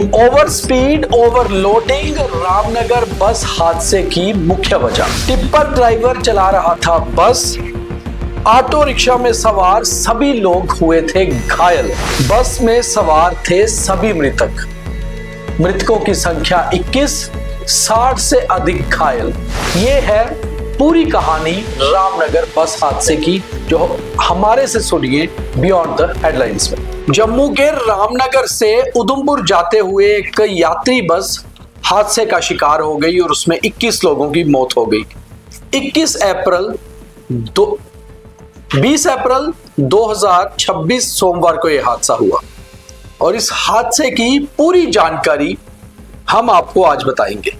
Over speed overloading Ramnagar बस हादसे की मुख्य वजह। टिप्पर ड्राइवर चला रहा था बस, ऑटो रिक्शा में सवार सभी लोग हुए थे घायल। बस में सवार थे सभी मृतक। मृतकों की संख्या 21, 60 से अधिक घायल। ये है पूरी कहानी रामनगर बस हादसे की, जो हमारे से सुनिए बियॉन्ड द हेडलाइंस में। जम्मू के रामनगर से उधमपुर जाते हुए एक यात्री बस हादसे का शिकार हो गई और उसमें 21 लोगों की मौत हो गई। 20 अप्रैल 2026 सोमवार को यह हादसा हुआ और इस हादसे की पूरी जानकारी हम आपको आज बताएंगे।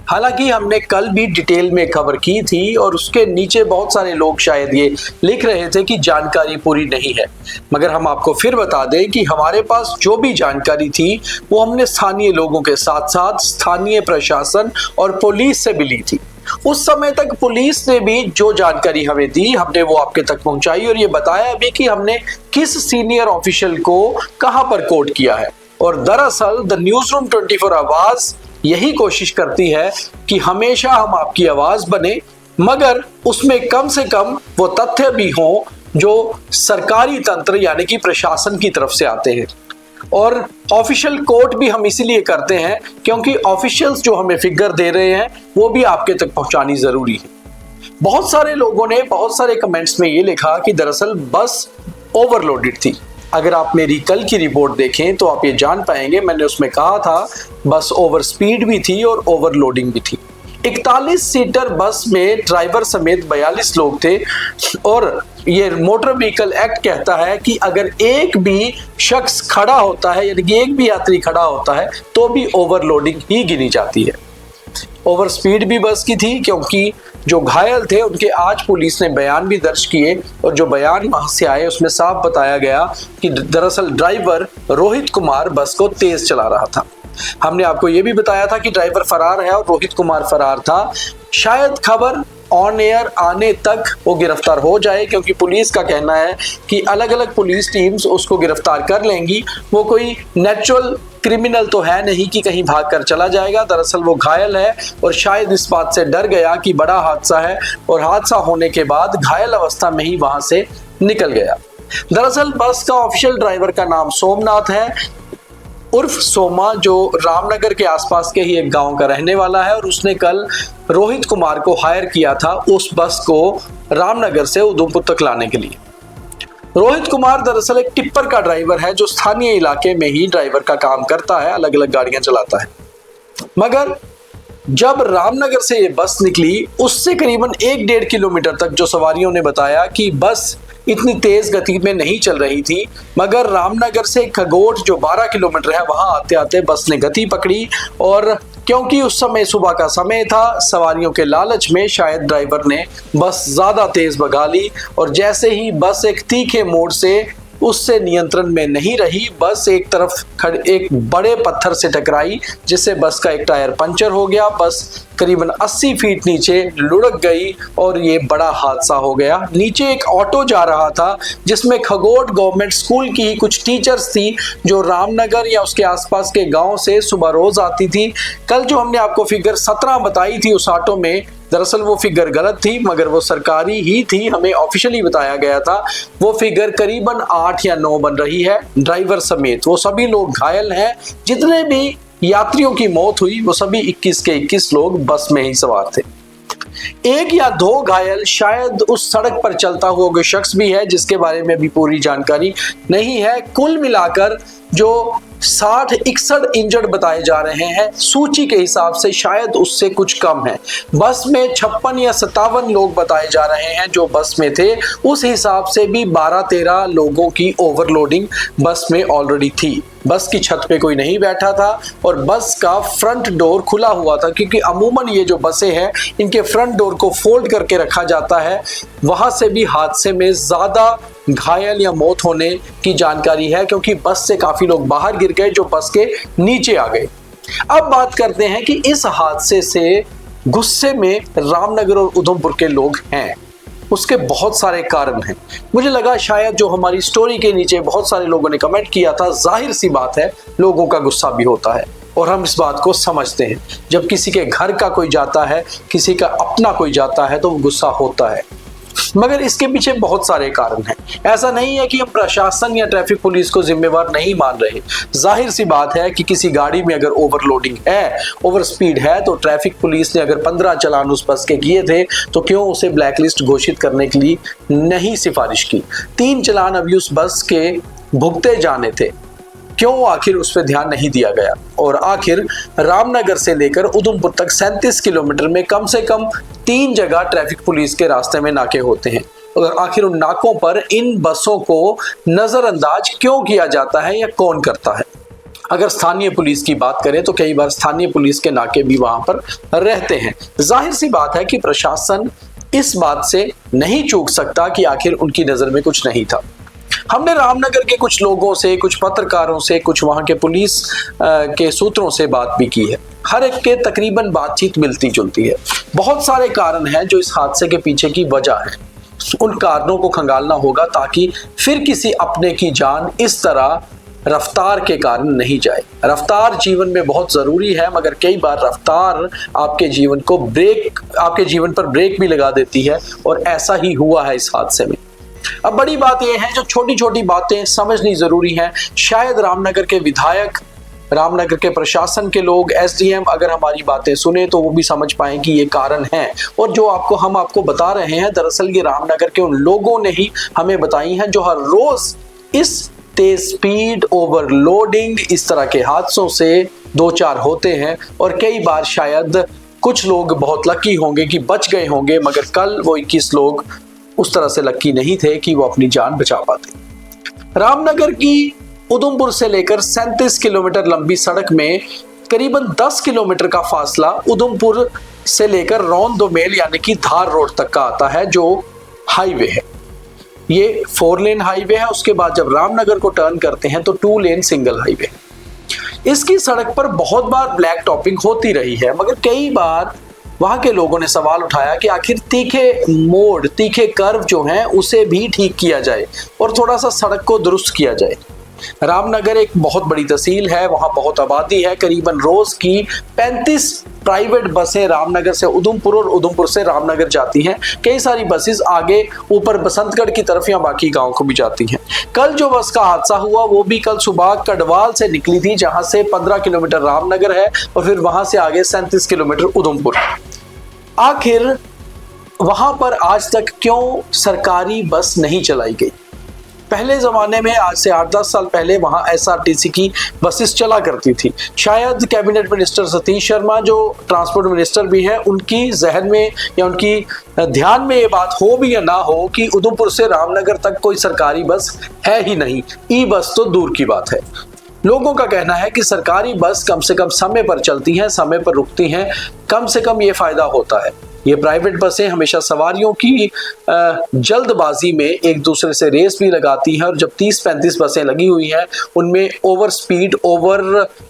हालांकि हमने कल भी डिटेल में खबर की थी और उसके नीचे बहुत सारे लोग शायद ये लिख रहे थे कि जानकारी पूरी नहीं है, मगर हम आपको फिर बता दें कि हमारे पास जो भी जानकारी थी वो हमने स्थानीय लोगों के साथ साथ स्थानीय प्रशासन और पुलिस से भी ली थी। उस समय तक पुलिस ने भी जो जानकारी हमें दी, हमने वो आपके तक पहुंचाई और ये बताया भी कि हमने किस सीनियर ऑफिशियल को कहां पर कोट किया है। और दरअसल द न्यूज रूम 24 आवाज यही कोशिश करती है कि हमेशा हम आपकी आवाज बने, मगर उसमें कम से कम वो तथ्य भी हों जो सरकारी तंत्र यानी कि प्रशासन की तरफ से आते हैं। और ऑफिशियल कोट भी हम इसीलिए करते हैं क्योंकि ऑफिशियल्स जो हमें फिगर दे रहे हैं वो भी आपके तक पहुंचानी जरूरी है। बहुत सारे लोगों ने बहुत सारे कमेंट्स में ये लिखा कि दरअसल बस ओवरलोडेड थी। अगर आप मेरी कल की रिपोर्ट देखें तो आप ये जान पाएंगे, मैंने उसमें कहा था बस ओवर स्पीड भी थी और ओवरलोडिंग भी थी। 41 सीटर बस में ड्राइवर समेत 42 लोग थे और ये मोटर व्हीकल एक्ट कहता है कि अगर एक भी शख्स खड़ा होता है यानी कि एक भी यात्री खड़ा होता है तो भी ओवरलोडिंग ही गिनी जाती है। ओवर स्पीड भी बस की थी क्योंकि जो घायल थे उनके आज पुलिस ने बयान भी दर्ज किए और जो बयान वहां से आए उसमें साफ बताया गया कि दरअसल ड्राइवर रोहित कुमार बस को तेज चला रहा था। हमने आपको ये भी बताया था कि ड्राइवर फरार है और रोहित कुमार फरार था। शायद खबर ऑन एयर आने तक वो गिरफ्तार हो जाए क्योंकि पुलिस का कहना है कि अलग अलग पुलिस टीम्स उसको गिरफ्तार कर लेंगी। वो कोई नेचुरल क्रिमिनल तो है नहीं कि कहीं भागकर चला जाएगा। दरअसल वो घायल है और शायद इस बात से डर गया कि बड़ा हादसा है और हादसा होने के बाद घायल अवस्था में ही वहां से निकल गया। दरअसल बस का ऑफिशियल ड्राइवर का नाम सोमनाथ है उर्फ सोमा, जो रामनगर के आसपास के ही एक गांव का रहने वाला है और उसने कल रोहित कुमार को हायर किया था उस बस को रामनगर से उधमपुर तक लाने के लिए। रोहित कुमार दरअसल एक टिप्पर का ड्राइवर है जो स्थानीय इलाके में ही ड्राइवर का काम करता है, अलग अलग गाड़ियां चलाता है। मगर जब रामनगर से ये बस निकली उससे करीबन 1-1.5 किलोमीटर तक जो सवारियों ने बताया कि बस इतनी तेज गति में नहीं चल रही थी, मगर रामनगर से खगोट जो 12 किलोमीटर है वहां आते आते बस ने गति पकड़ी और क्योंकि उस समय सुबह का समय था, सवारियों के लालच में शायद ड्राइवर ने बस ज्यादा तेज भगा ली और जैसे ही बस एक तीखे मोड़ से उससे नियंत्रण में नहीं रही, बस एक तरफ एक बड़े पत्थर से टकराई जिससे बस का एक टायर पंचर हो गया। बस करीबन 80 फीट नीचे लुढ़क गई और ये बड़ा हादसा हो गया। नीचे एक ऑटो जा रहा था जिसमें खगोट गवर्नमेंट स्कूल की कुछ टीचर्स थी जो रामनगर या उसके आसपास के गांव से सुबह रोज आती थी। कल जो हमने आपको फिगर 17 बताई थी उस ऑटो में, दरअसल वो फिगर गलत थी मगर वो सरकारी ही थी, हमें ऑफिशियली बताया गया था। वो फिगर करीबन 8 या 9 बन रही है ड्राइवर समेत। वो सभी लोग घायल हैं। जितने भी यात्रियों की मौत हुई वो सभी 21 के 21 लोग बस में ही सवार थे। 1 या 2 घायल शायद उस सड़क पर चलता हुआ कोई शख्स भी है जिसके बारे में भी पूरी जानकारी नहीं है। कुल मिलाकर जो 60-61 इंजर्ड बताए जा रहे हैं सूची के हिसाब से, शायद उससे कुछ कम है। बस में 56 या 57 लोग बताए जा रहे हैं जो बस में थे, उस हिसाब से भी 12-13 लोगों की ओवरलोडिंग बस में ऑलरेडी थी। बस की छत पे कोई नहीं बैठा था और बस का फ्रंट डोर खुला हुआ था क्योंकि अमूमन ये जो बसें हैं इनके फ्रंट डोर को फोल्ड करके रखा जाता है। वहां से भी हादसे में ज्यादा घायल या मौत होने की जानकारी है क्योंकि बस से काफी लोग बाहर गिर गए जो बस के नीचे आ गए। अब बात करते हैं कि इस हादसे से गुस्से में रामनगर और उधमपुर के लोग हैं। उसके बहुत सारे कारण हैं। मुझे लगा शायद जो हमारी स्टोरी के नीचे बहुत सारे लोगों ने कमेंट किया था, जाहिर सी बात है लोगों का गुस्सा भी होता है और हम इस बात को समझते हैं। जब किसी के घर का कोई जाता है, किसी का अपना कोई जाता है तो गुस्सा होता है, मगर इसके पीछे बहुत सारे कारण हैं। ऐसा नहीं है कि हम प्रशासन या ट्रैफिक पुलिस को जिम्मेवार नहीं मान रहे। जाहिर सी बात है कि किसी गाड़ी में अगर ओवरलोडिंग है, ओवर स्पीड है, तो ट्रैफिक पुलिस ने अगर 15 चालान उस बस के किए थे तो क्यों उसे ब्लैकलिस्ट घोषित करने के लिए नहीं सिफारिश की। 3 चालान अभी उस बस के भुगते जाने थे, क्यों आखिर उस पर ध्यान नहीं दिया गया। और आखिर रामनगर से लेकर उधमपुर तक 37 किलोमीटर में कम से कम 3 जगह ट्रैफिक पुलिस के रास्ते में नाके होते हैं, और आखिर उन नाकों पर इन बसों को नजरअंदाज क्यों किया जाता है या कौन करता है। अगर स्थानीय पुलिस की बात करें तो कई बार स्थानीय पुलिस के नाके भी वहां पर रहते हैं। जाहिर सी बात है कि प्रशासन इस बात से नहीं चूक सकता कि आखिर उनकी नजर में कुछ नहीं था। हमने रामनगर के कुछ लोगों से, कुछ पत्रकारों से, कुछ वहां के पुलिस के सूत्रों से बात भी की है। हर एक के तकरीबन बातचीत मिलती जुलती है। बहुत सारे कारण हैं जो इस हादसे के पीछे की वजह है। उन कारणों को खंगालना होगा ताकि फिर किसी अपने की जान इस तरह रफ्तार के कारण नहीं जाए। रफ्तार जीवन में बहुत जरूरी है, मगर कई बार रफ्तार आपके जीवन पर ब्रेक भी लगा देती है, और ऐसा ही हुआ है इस हादसे में। अब बड़ी बात यह है, जो छोटी छोटी बातें समझनी जरूरी हैं। शायद रामनगर के विधायक, रामनगर के प्रशासन के लोग, एसडीएम अगर हमारी बातें सुने तो वो भी समझ पाए कि ये कारण है। और जो हम आपको बता रहे हैं, दरअसल ये रामनगर के उन लोगों ने ही हमें बताई हैं जो हर रोज इस तेज स्पीड, ओवरलोडिंग, इस तरह के हादसों से 2-4 होते हैं। और कई बार शायद कुछ लोग बहुत लकी होंगे कि बच गए होंगे, मगर कल वो 21 लोग उस तरह से लकी नहीं थे कि वो अपनी जान बचा पाते। रामनगर की उधमपुर से लेकर 37 किलोमीटर लंबी सड़क में करीबन 10 किलोमीटर का फासला उधमपुर से लेकर रौन-दो-मेल यानी कि धार रोड तक का आता है, जो हाईवे है। ये 4 लेन हाईवे है। उसके बाद जब रामनगर को टर्न करते हैं तो 2 लेन सिंगल हाईवे है। इसकी सड़क पर बहुत बार ब्लैक टॉपिंग होती रही है, मगर कई बार वहां के लोगों ने सवाल उठाया कि आखिर तीखे मोड़, तीखे कर्व जो हैं उसे भी ठीक किया जाए और थोड़ा सा सड़क को दुरुस्त किया जाए। रामनगर एक बहुत बड़ी तहसील है, वहां बहुत आबादी है। करीबन रोज की 35 प्राइवेट बसें रामनगर से उधमपुर और उधमपुर से रामनगर जाती हैं। कई सारी बसेस आगे ऊपर बसंतगढ़ की तरफ या बाकी गांव को भी जाती हैं। कल जो बस का हादसा हुआ वो भी कल सुबह कड़वाल से निकली थी, जहां से 15 किलोमीटर रामनगर है और फिर वहां से आगे 37 किलोमीटर उधमपुर। आखिर वहां पर आज तक क्यों सरकारी बस नहीं चलाई गई? पहले जमाने में, आज से 8-10 साल पहले, वहां एसआरटीसी की बसेस चला करती थी। शायद कैबिनेट मिनिस्टर सतीश शर्मा, जो ट्रांसपोर्ट मिनिस्टर भी हैं, उनकी जहन में या उनकी ध्यान में ये बात हो भी या ना हो कि उधमपुर से रामनगर तक कोई सरकारी बस है ही नहीं। ई बस तो दूर की बात है। लोगों का कहना है कि सरकारी बस कम से कम समय पर चलती हैं, समय पर रुकती हैं, कम से कम ये फायदा होता है। ये प्राइवेट बसें हमेशा सवारियों की जल्दबाजी में एक दूसरे से रेस भी लगाती हैं, और जब 30-35 बसें लगी हुई हैं उनमें ओवर स्पीड, ओवर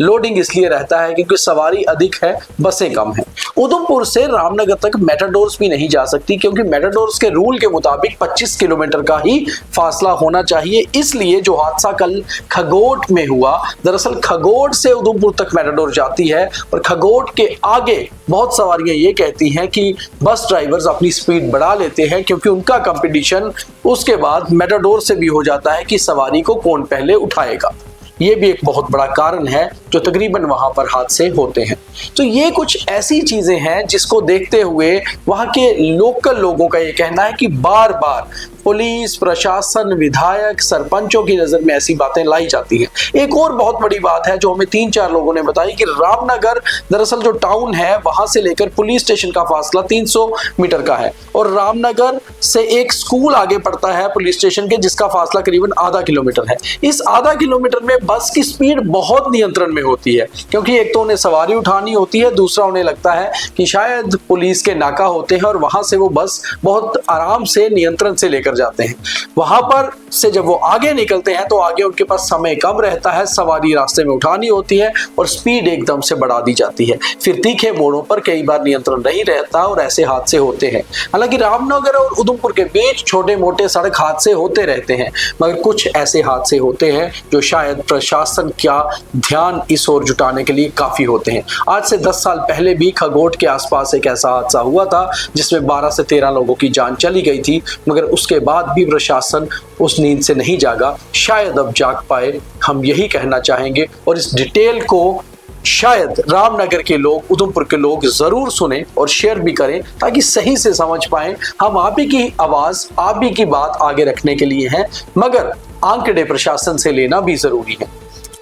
लोडिंग इसलिए रहता है क्योंकि सवारी अधिक है, बसें कम हैं। उधमपुर से रामनगर तक मेटाडोर्स भी नहीं जा सकती, क्योंकि मेटाडोर्स के रूल के मुताबिक 25 किलोमीटर का ही फासला होना चाहिए। इसलिए जो हादसा कल खगोट में हुआ, दरअसल खगोट से उधमपुर तक मेटाडोर जाती है और खगोट के आगे बहुत सवारियां ये कहती हैं कि बस ड्राइवर्स अपनी स्पीड बढ़ा लेते हैं, क्योंकि उनका कंपटीशन उसके बाद मेटाडोर से भी हो जाता है कि सवारी को कौन पहले उठाएगा। ये भी एक बहुत बड़ा कारण है जो तकरीबन वहां पर हादसे होते हैं। तो ये कुछ ऐसी चीजें हैं जिसको देखते हुए वहां के लोकल लोगों का ये कहना है कि बार बार पुलिस, प्रशासन, विधायक, सरपंचों की नजर में ऐसी बातें लाई जाती हैं। एक और बहुत बड़ी बात है जो हमें 3-4 लोगों ने बताई कि रामनगर दरअसल जो टाउन है वहां से लेकर पुलिस स्टेशन का फासला 300 मीटर का है, और रामनगर से एक स्कूल आगे पड़ता है पुलिस स्टेशन के, जिसका फासला करीबन आधा किलोमीटर है। इस आधा किलोमीटर में बस की स्पीड बहुत नियंत्रण में होती है, क्योंकि एक तो उन्हें सवारी उठानी होती है, दूसरा उन्हें लगता है कि शायद पुलिस के नाका होते हैं और वहां से वो बस बहुत आराम से नियंत्रण से लेकर जाते हैं। वहां पर से जब वो आगे निकलते हैं तो आगे उनके पास समय कम रहता है, सवारी रास्ते में उठानी होती है और स्पीड एकदम से बढ़ा दी जाती है। फिर तीखे मोड़ों पर कई बार नियंत्रण नहीं रहता और ऐसे हादसे होते हैं। हालांकि रामनगर और उधमपुर के बीच छोटे मोटे सड़क हादसे होते रहते हैं, मगर कुछ ऐसे हादसे होते हैं जो शायद प्रशासन का ध्यान इस ओर जुटाने के लिए काफी होते हैं। आज से 10 साल पहले भी खगोट के आसपास एक ऐसा हादसा हुआ था जिसमें 12 से 13 लोगों की जान चली गई थी, मगर उसके बाद भी प्रशासन उस नींद से नहीं जागा। शायद अब जाग पाए, हम यही कहना चाहेंगे। और इस डिटेल को शायद रामनगर के लोग, उधमपुर के लोग जरूर सुने और शेयर भी करें ताकि सही से समझ पाएं। हम आप ही की आवाज, आप ही की बात आगे रखने के लिए हैं, मगर आंकड़े प्रशासन से लेना भी जरूरी है।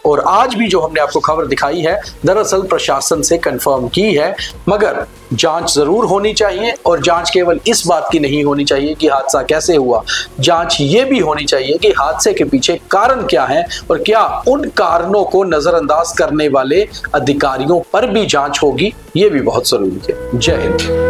और आज भी जो हमने आपको खबर दिखाई है दरअसल प्रशासन से कंफर्म की है, मगर जांच जरूर होनी चाहिए। और जांच केवल इस बात की नहीं होनी चाहिए कि हादसा कैसे हुआ, जांच ये भी होनी चाहिए कि हादसे के पीछे कारण क्या है और क्या उन कारणों को नजरअंदाज करने वाले अधिकारियों पर भी जांच होगी, ये भी बहुत जरूरी है। जय हिंद।